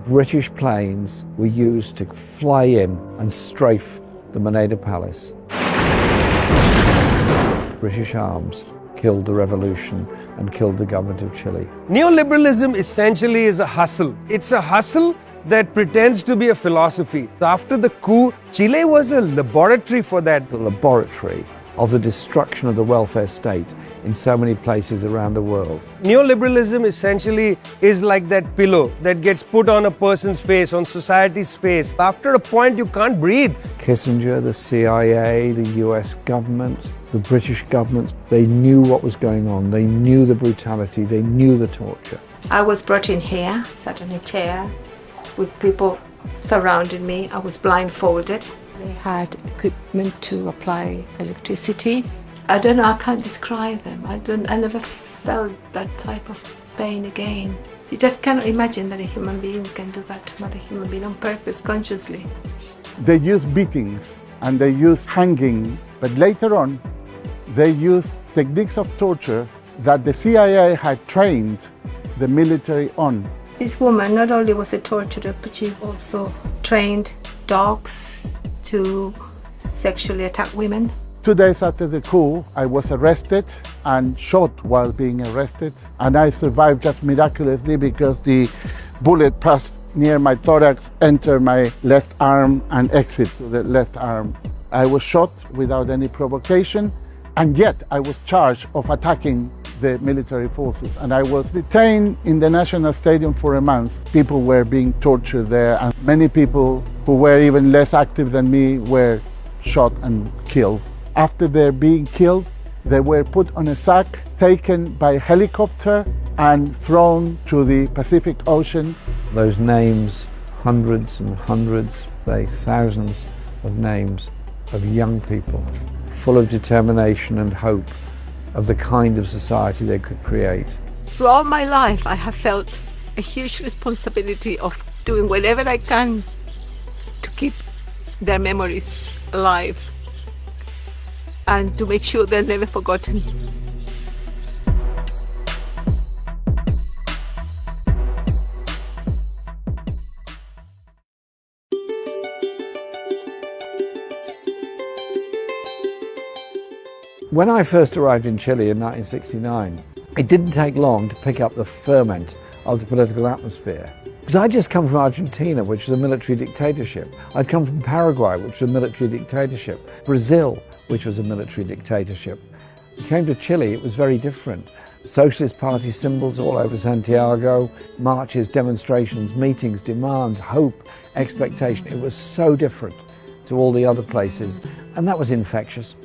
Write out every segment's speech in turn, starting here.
British planes were used to fly in and strafe the Moneda Palace. British arms killed the revolution and killed the government of Chile. Neoliberalism essentially is a hustle. It's a hustle that pretends to be a philosophy. After the coup, Chile was a laboratory for that. The laboratory of the destruction of the welfare state in so many places around the world. Neoliberalism essentially is like that pillow that gets put on a person's face, on society's face. After a point, you can't breathe. Kissinger, the CIA, the US government, the British government, they knew what was going on. They knew the brutality. They knew the torture. I was brought in here, sat in a chair with people surrounding me. I was blindfolded. They had equipment to apply electricity. I don't know, I can't describe them. I never felt that type of pain again. You just cannot imagine that a human being can do that to another human being on purpose, consciously. They use beatings and they use hanging, but later on they use techniques of torture that the CIA had trained the military on. This woman not only was a torturer, but she also trained dogs to sexually attack women. 2 days after the coup, I was arrested and shot while being arrested. And I survived just miraculously because the bullet passed near my thorax, entered my left arm and exit to the left arm. I was shot without any provocation, and yet I was charged of attacking the military forces. And I was detained in the National Stadium for a month. People were being tortured there, and many people who were even less active than me were shot and killed. After they're being killed, they were put on a sack, taken by helicopter and thrown to the Pacific Ocean. Those names, hundreds and hundreds, thousands of names of young people, full of determination and hope of the kind of society they could create. Throughout my life, I have felt a huge responsibility of doing whatever I can to keep their memories alive and to make sure they're never forgotten. When I first arrived in Chile in 1969, it didn't take long to pick up the ferment of the political atmosphere. Because I'd just come from Argentina, which was a military dictatorship. I'd come from Paraguay, which was a military dictatorship. Brazil, which was a military dictatorship. When I came to Chile, it was very different. Socialist Party symbols all over Santiago, marches, demonstrations, meetings, demands, hope, expectation. It was so different to all the other places, and that was infectious.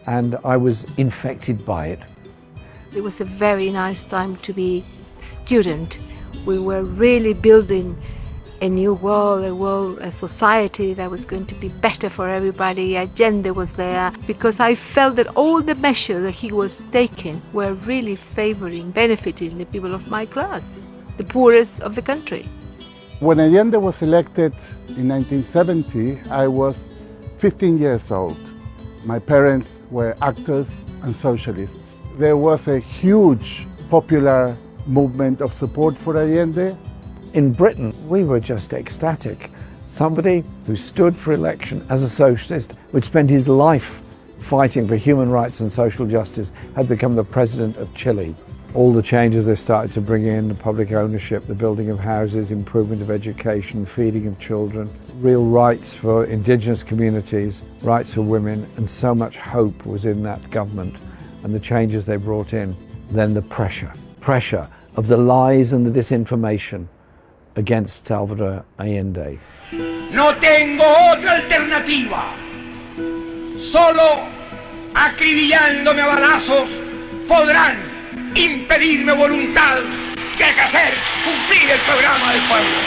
And I was infected by it. It was a very nice time to be a student. We were really building a new world, a society that was going to be better for everybody. Agenda was there, because I felt that all the measures that he was taking were really favoring, benefiting the people of my class, the poorest of the country. When Allende was elected in 1970, I was 15 years old. My parents were actors and socialists. There was a huge popular movement of support for Allende. In Britain, we were just ecstatic. Somebody who stood for election as a socialist, who'd spent his life fighting for human rights and social justice, had become the president of Chile. All the changes they started to bring in, the public ownership, the building of houses, improvement of education, feeding of children, real rights for indigenous communities, rights for women, and so much hope was in that government and the changes they brought in. Then the pressure of the lies and the disinformation against Salvador Allende. No tengo otra alternativa. Solo acribillándome a balazos podrán impedirme voluntad que hacer cumplir el programa del pueblo.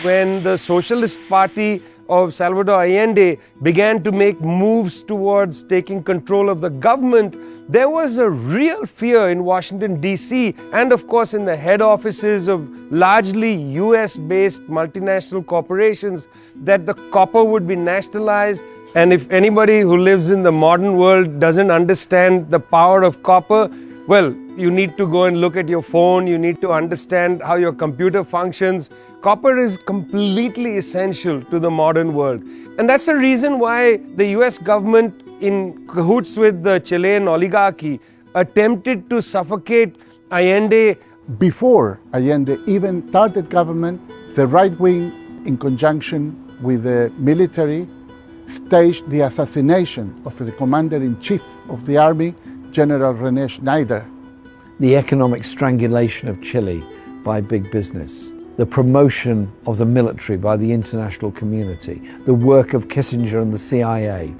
When the Socialist Party of Salvador Allende began to make moves towards taking control of the government, there was a real fear in Washington, D.C., and of course in the head offices of largely US-based multinational corporations, that the copper would be nationalized. And if anybody who lives in the modern world doesn't understand the power of copper, Well, you need to go and look at your phone, you need to understand how your computer functions. Copper is completely essential to the modern world. And that's the reason why the US government, in cahoots with the Chilean oligarchy, attempted to suffocate Allende. Before Allende even started government, the right wing, in conjunction with the military, staged the assassination of the commander-in-chief of the army, General René Schneider. The economic strangulation of Chile by big business, the promotion of the military by the international community, the work of Kissinger and the CIA,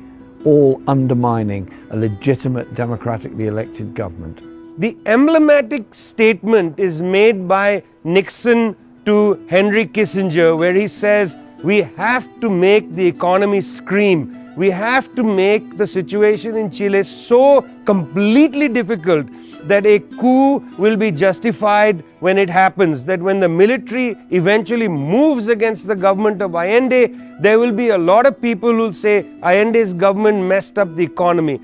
all undermining a legitimate democratically elected government. The emblematic statement is made by Nixon to Henry Kissinger, where he says, we have to make the economy scream. We have to make the situation in Chile so completely difficult that a coup will be justified when it happens, that when the military eventually moves against the government of Allende, there will be a lot of people who will say Allende's government messed up the economy.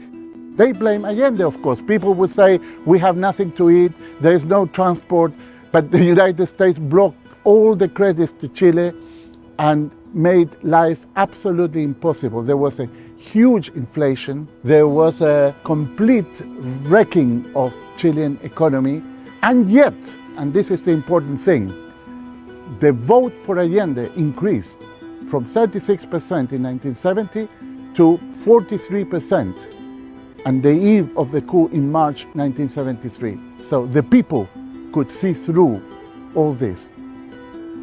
They blame Allende, of course. People would say, we have nothing to eat, there is no transport, but the United States blocked all the credits to Chile and made life absolutely impossible. There was a huge inflation, there was a complete wrecking of Chilean economy, and yet, and this is the important thing, the vote for Allende increased from 36% in 1970 to 43% on the eve of the coup in March 1973. So the people could see through all this.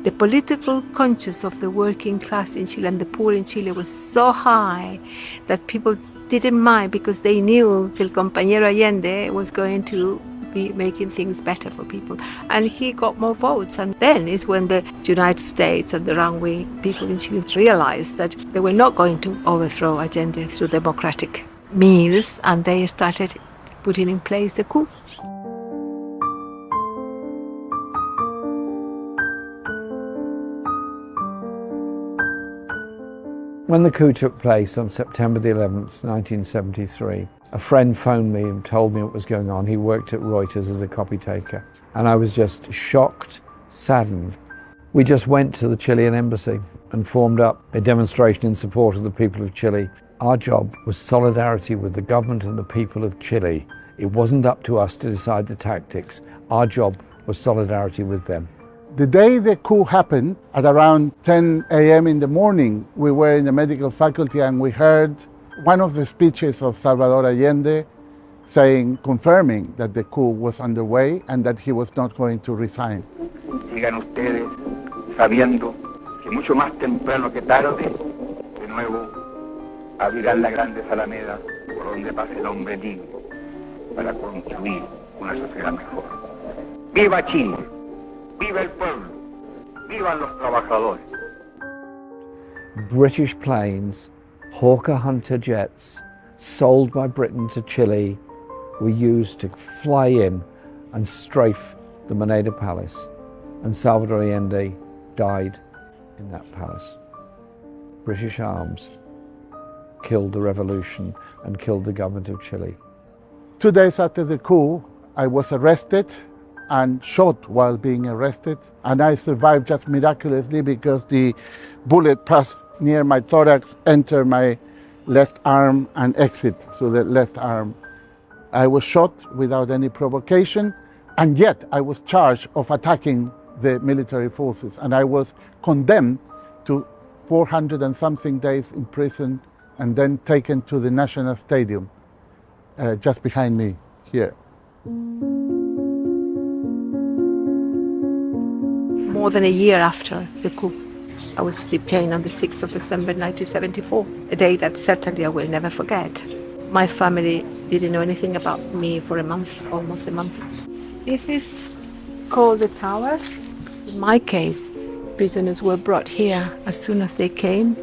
The political conscience of the working class in Chile and the poor in Chile was so high that people didn't mind, because they knew que el compañero Allende was going to be making things better for people. And he got more votes. And then is when the United States and the right-wing people in Chile realized that they were not going to overthrow Allende through democratic means, and they started putting in place the coup. When the coup took place on September the 11th, 1973, a friend phoned me and told me what was going on. He worked at Reuters as a copy taker. And I was just shocked, saddened. We just went to the Chilean embassy and formed up a demonstration in support of the people of Chile. Our job was solidarity with the government and the people of Chile. It wasn't up to us to decide the tactics. Our job was solidarity with them. The day the coup happened, at around 10 a.m. in the morning, we were in the medical faculty and we heard one of the speeches of Salvador Allende confirming that the coup was underway and that he was not going to resign. Sigan ustedes sabiendo que mucho más temprano que tarde, de nuevo abrirán las grandes alamedas por donde pase el hombre libre para construir una sociedad mejor. ¡Viva Chile! ¡Viva el pueblo! ¡Vivan los trabajadores! British planes, Hawker Hunter jets, sold by Britain to Chile, were used to fly in and strafe the Moneda Palace. And Salvador Allende died in that palace. British arms killed the revolution and killed the government of Chile. 2 days after the coup, I was arrested and shot while being arrested, and I survived just miraculously because the bullet passed near my thorax, entered my left arm and exit through the left arm. I was shot without any provocation, and yet I was charged of attacking the military forces, and I was condemned to 400 and something days in prison and then taken to the National Stadium just behind me here. More than a year after the coup, I was detained on the 6th of December 1974, a day that certainly I will never forget. My family didn't know anything about me for a month, almost a month. This is called the tower. In my case, prisoners were brought here as soon as they came,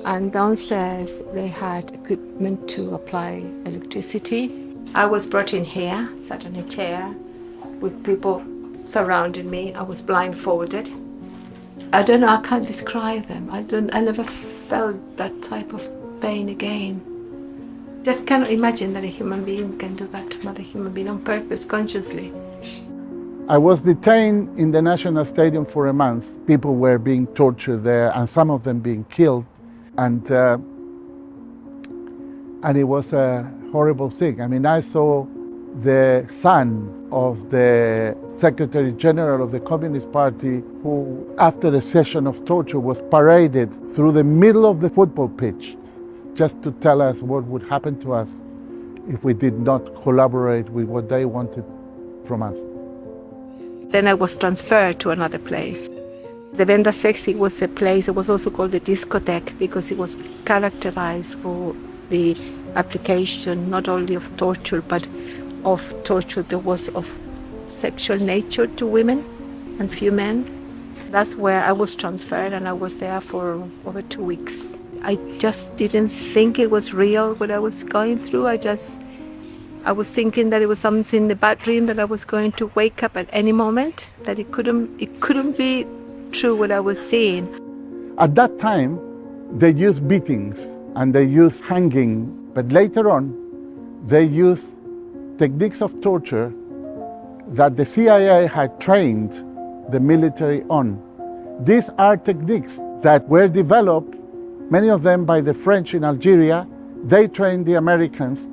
and downstairs they had equipment to apply electricity. I was brought in here, sat on a chair with people surrounding me. I was blindfolded. I don't know, I can't describe them. I never felt that type of pain again. Just cannot imagine that a human being can do that, not a human being on purpose, consciously. I was detained in the National Stadium for a month. People were being tortured there and some of them being killed. And it was a horrible thing. I mean, I saw the son of the Secretary General of the Communist Party, who after a session of torture was paraded through the middle of the football pitch just to tell us what would happen to us if we did not collaborate with what they wanted from us. Then I was transferred to another place. The Venda Sexy was a place, it was also called the discotheque because it was characterized for the application not only of torture, but of torture that was of sexual nature to women and few men. That's where I was transferred, and I was there for over 2 weeks. I just didn't think it was real what I was going through. I was thinking that it was something, a bad dream, that I was going to wake up at any moment, that it couldn't be true what I was seeing. At that time, they used beatings and they used hanging, but later on, they used techniques of torture that the CIA had trained the military on. These are techniques that were developed, many of them by the French in Algeria. They trained the Americans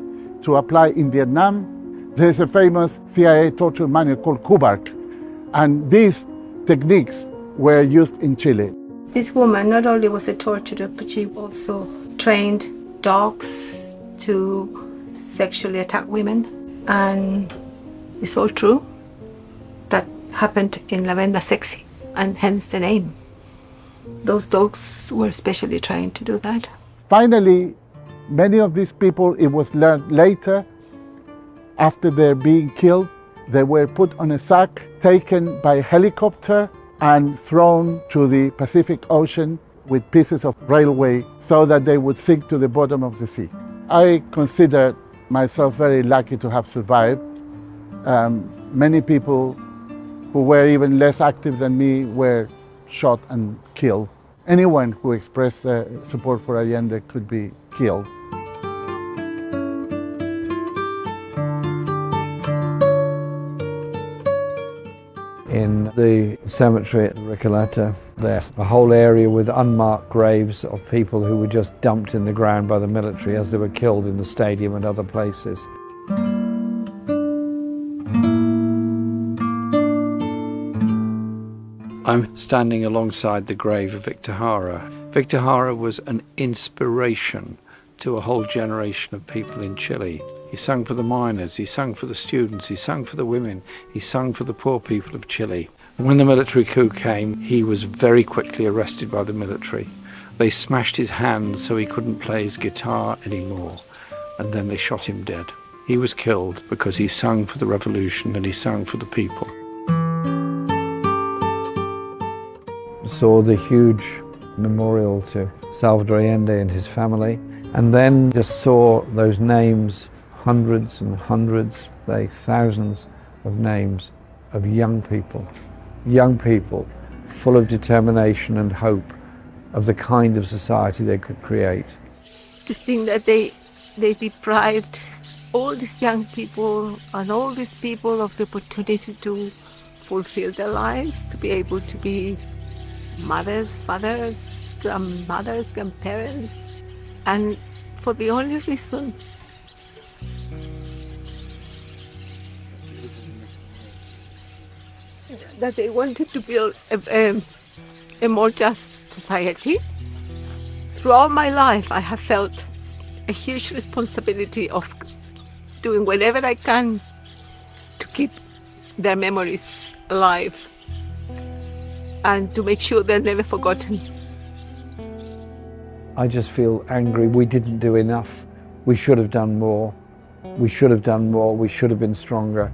to apply in Vietnam. There's a famous CIA torture manual called Kubark, and these techniques were used in Chile. This woman not only was a torturer, but she also trained dogs to sexually attack women. And it's all true. That happened in La Venda Sexy, and hence the name. Those dogs were specially trained to do that. Finally, many of these people, it was learned later, after they're being killed, they were put on a sack, taken by helicopter and thrown to the Pacific Ocean with pieces of railway so that they would sink to the bottom of the sea. I consider myself very lucky to have survived. Many people who were even less active than me were shot and killed. Anyone who expressed support for Allende could be killed. In the cemetery at Recoleta, there's a whole area with unmarked graves of people who were just dumped in the ground by the military as they were killed in the stadium and other places. I'm standing alongside the grave of Victor Hara. Victor Hara was an inspiration to a whole generation of people in Chile. He sung for the miners, he sung for the students, he sung for the women, he sung for the poor people of Chile. When the military coup came, he was very quickly arrested by the military. They smashed his hands so he couldn't play his guitar anymore, and then they shot him dead. He was killed because he sung for the revolution and he sung for the people. Saw the huge memorial to Salvador Allende and his family, and then just saw those names, hundreds and hundreds, thousands of names of young people full of determination and hope of the kind of society they could create. To think that they deprived all these young people and all these people of the opportunity to fulfill their lives, to be able to be mothers, fathers, grandmothers, grandparents, and for the only reason that they wanted to build a more just society. Throughout my life, I have felt a huge responsibility of doing whatever I can to keep their memories alive and to make sure they're never forgotten. I just feel angry. We didn't do enough. We should have done more. We should have done more. We should have been stronger.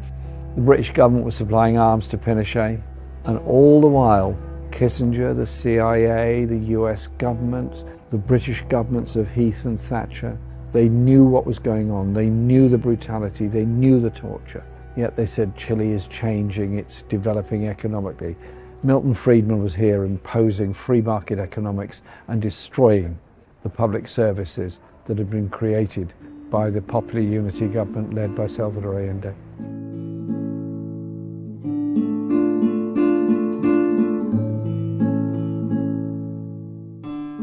The British government was supplying arms to Pinochet, and all the while, Kissinger, the CIA, the US government, the British governments of Heath and Thatcher, they knew what was going on. They knew the brutality. They knew the torture. Yet they said Chile is changing. It's developing economically. Milton Friedman was here imposing free market economics and destroying the public services that had been created by the Popular Unity government led by Salvador Allende.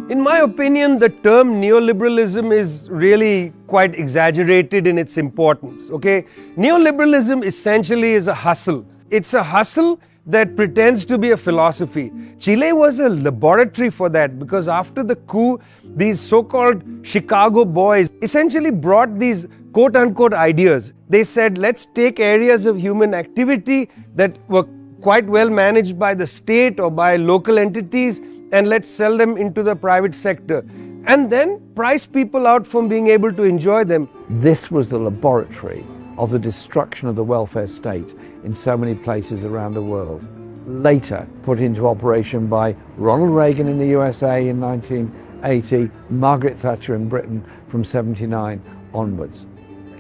In my opinion, the term neoliberalism is really quite exaggerated in its importance, okay? Neoliberalism essentially is a hustle. It's a hustle that pretends to be a philosophy. Chile was a laboratory for that because after the coup, these so-called Chicago boys essentially brought these quote-unquote ideas. They said, let's take areas of human activity that were quite well managed by the state or by local entities and let's sell them into the private sector and then price people out from being able to enjoy them. This was the laboratory of the destruction of the welfare state in so many places around the world. Later put into operation by Ronald Reagan in the USA in 1980, Margaret Thatcher in Britain from 79 onwards.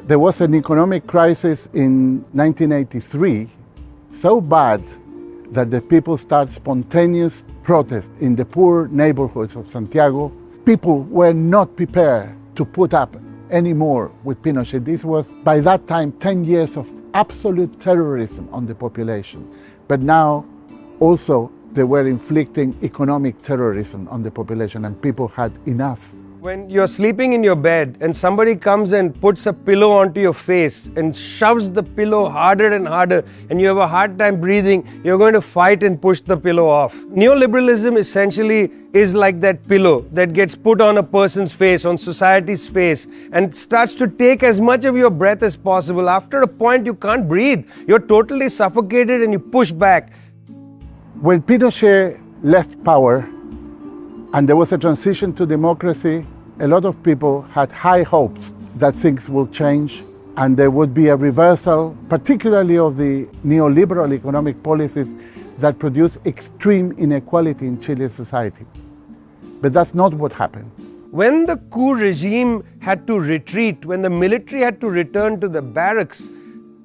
There was an economic crisis in 1983, so bad that the people started spontaneous protest in the poor neighborhoods of Santiago. People were not prepared to put up anymore with Pinochet. This was, by that time, 10 years of absolute terrorism on the population. But now, also, they were inflicting economic terrorism on the population, and people had enough. When you're sleeping in your bed and somebody comes and puts a pillow onto your face and shoves the pillow harder and harder and you have a hard time breathing, you're going to fight and push the pillow off. Neoliberalism essentially is like that pillow that gets put on a person's face, on society's face, and starts to take as much of your breath as possible. After a point, you can't breathe. You're totally suffocated and you push back. When Pinochet left power and there was a transition to democracy, a lot of people had high hopes that things will change and there would be a reversal, particularly of the neoliberal economic policies that produce extreme inequality in Chile's society. But that's not what happened. When the coup regime had to retreat, when the military had to return to the barracks,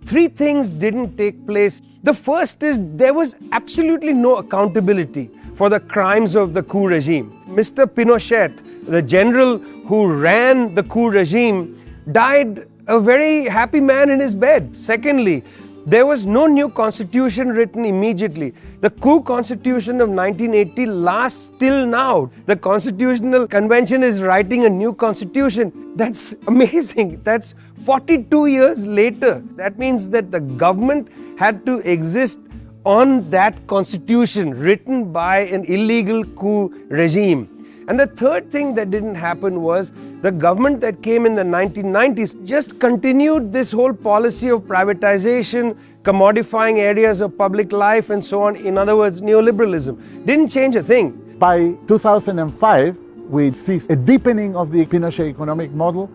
three things didn't take place. The first is there was absolutely no accountability for the crimes of the coup regime. Mr. Pinochet, the general who ran the coup regime, died a very happy man in his bed. Secondly, there was no new constitution written immediately. The coup constitution of 1980 lasts till now. The Constitutional Convention is writing a new constitution. That's amazing. That's 42 years later. That means that the government had to exist on that constitution written by an illegal coup regime. And the third thing that didn't happen was the government that came in the 1990s just continued this whole policy of privatization, commodifying areas of public life and so on. In other words, neoliberalism. Didn't change a thing. By 2005, we see a deepening of the Pinochet economic model,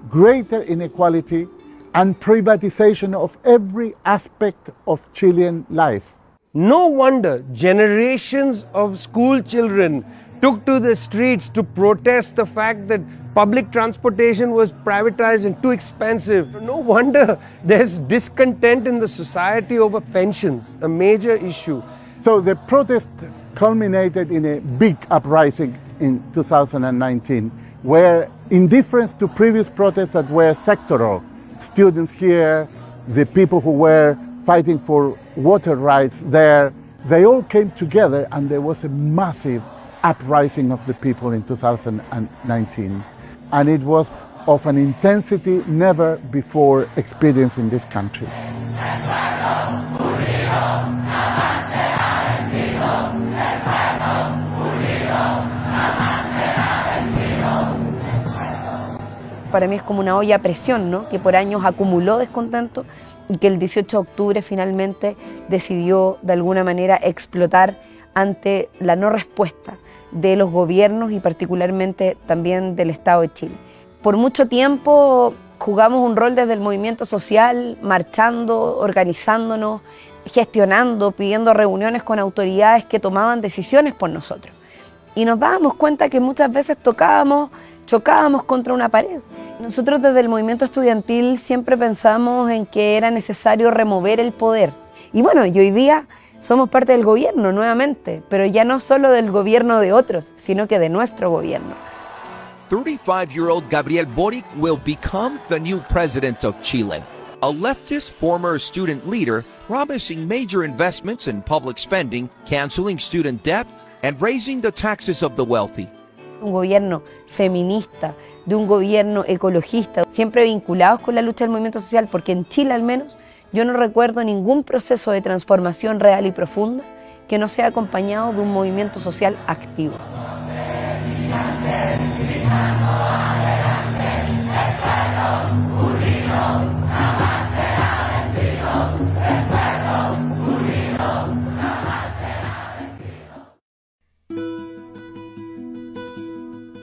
greater inequality, and privatization of every aspect of Chilean life. No wonder generations of school children took to the streets to protest the fact that public transportation was privatized and too expensive. No wonder there's discontent in the society over pensions, a major issue. So the protest culminated in a big uprising in 2019, where, in difference to previous protests that were sectoral, students here, the people who were fighting for water rights there, they all came together and there was a massive uprising of the people in 2019. And it was of an intensity never before experienced in this country. Para mí es como una olla a presión, ¿no? Que por años acumuló descontento y que el 18 de octubre finalmente decidió de alguna manera explotar ante la no respuesta de los gobiernos y particularmente también del Estado de Chile. Por mucho tiempo jugamos un rol desde el movimiento social, marchando, organizándonos, gestionando, pidiendo reuniones con autoridades que tomaban decisiones por nosotros. Y nos dábamos cuenta que muchas veces chocábamos contra una pared. Nosotros desde el movimiento estudiantil siempre pensamos en que era necesario remover el poder. Y bueno, y hoy día somos parte del gobierno nuevamente, pero ya no solo del gobierno de otros, sino que de nuestro gobierno. 35-year-old Gabriel Boric will become the new president of Chile. A leftist former student leader promising major investments in public spending, canceling student debt, and raising the taxes of the wealthy. Un gobierno feminista, de un gobierno ecologista, siempre vinculados con la lucha del movimiento social, porque en Chile al menos yo no recuerdo ningún proceso de transformación real y profunda que no sea acompañado de un movimiento social activo.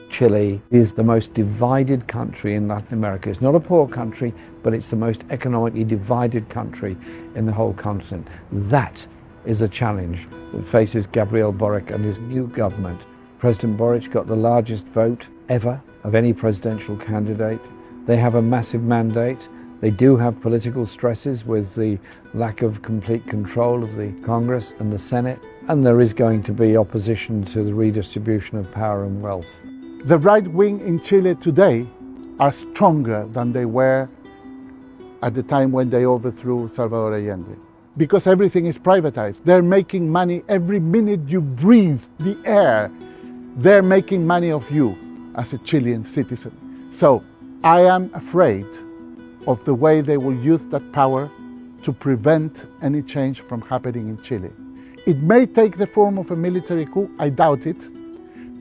Chile is the most divided country in Latin America. It's not a poor country, but it's the most economically divided country in the whole continent. That is a challenge that faces Gabriel Boric and his new government. President Boric got the largest vote ever of any presidential candidate. They have a massive mandate. They do have political stresses with the lack of complete control of the Congress and the Senate, and there is going to be opposition to the redistribution of power and wealth. The right wing in Chile today are stronger than they were at the time when they overthrew Salvador Allende, because everything is privatized. They're making money every minute you breathe the air. They're making money of you as a Chilean citizen. So I am afraid of the way they will use that power to prevent any change from happening in Chile. It may take the form of a military coup, I doubt it,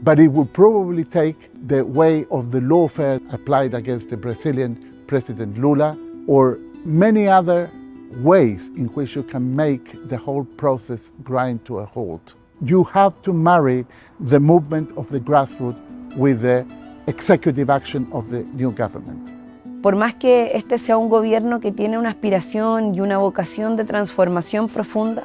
but it will probably take the way of the lawfare applied against the Brazilian President Lula, or many other ways in which you can make the whole process grind to a halt. You have to marry the movement of the grassroots with the executive action of the new government. Por más que este sea un gobierno que tiene una aspiración y una vocación de transformación profunda,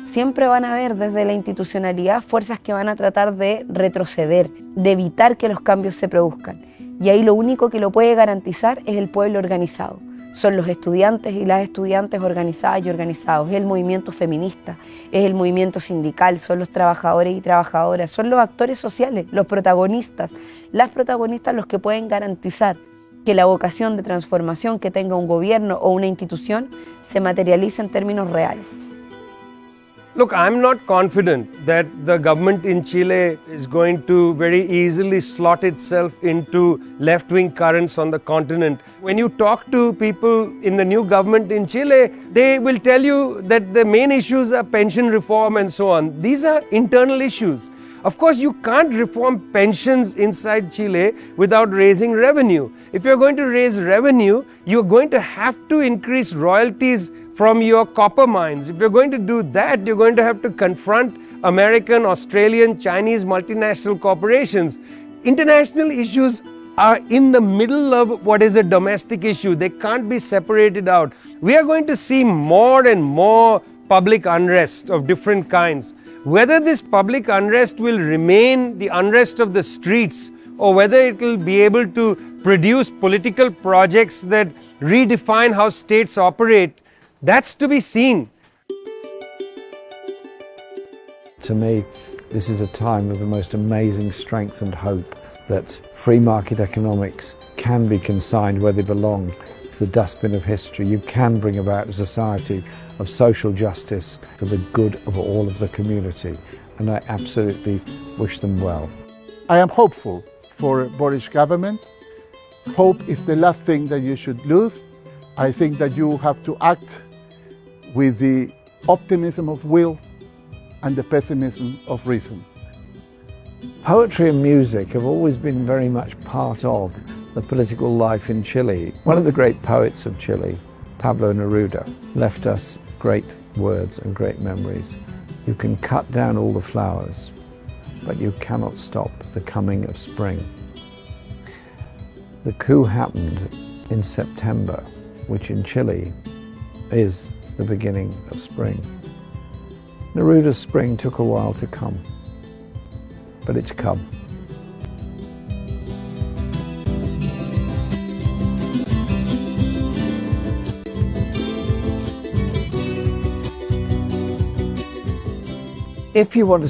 siempre van a haber desde la institucionalidad fuerzas que van a tratar de retroceder, de evitar que los cambios se produzcan. Y ahí lo único que lo puede garantizar es el pueblo organizado. Son los estudiantes y las estudiantes organizadas y organizados, es el movimiento feminista, es el movimiento sindical, son los trabajadores y trabajadoras, son los actores sociales, los protagonistas, las protagonistas los que pueden garantizar que la vocación de transformación que tenga un gobierno o una institución se materialice en términos reales. Look, I'm not confident that the government in Chile is going to very easily slot itself into left-wing currents on the continent. When you talk to people in the new government in Chile, they will tell you that the main issues are pension reform and so on. These are internal issues. Of course, you can't reform pensions inside Chile without raising revenue. If you're going to raise revenue, you're going to have to increase royalties from your copper mines. If you're going to do that, you're going to have to confront American, Australian, Chinese multinational corporations. International issues are in the middle of what is a domestic issue. They can't be separated out. We are going to see more and more public unrest of different kinds. Whether this public unrest will remain the unrest of the streets, or whether it will be able to produce political projects that redefine how states operate, that's to be seen. To me, this is a time of the most amazing strength and hope that free market economics can be consigned where they belong, to the dustbin of history. You can bring about a society of social justice for the good of all of the community, and I absolutely wish them well. I am hopeful for Boric government. Hope is the last thing that you should lose. I think that you have to act with the optimism of will and the pessimism of reason. Poetry and music have always been very much part of the political life in Chile. One of the great poets of Chile, Pablo Neruda, left us great words and great memories. You can cut down all the flowers, but you cannot stop the coming of spring. The coup happened in September, which in Chile is the beginning of spring. Neruda's spring took a while to come, but it's come. If you want to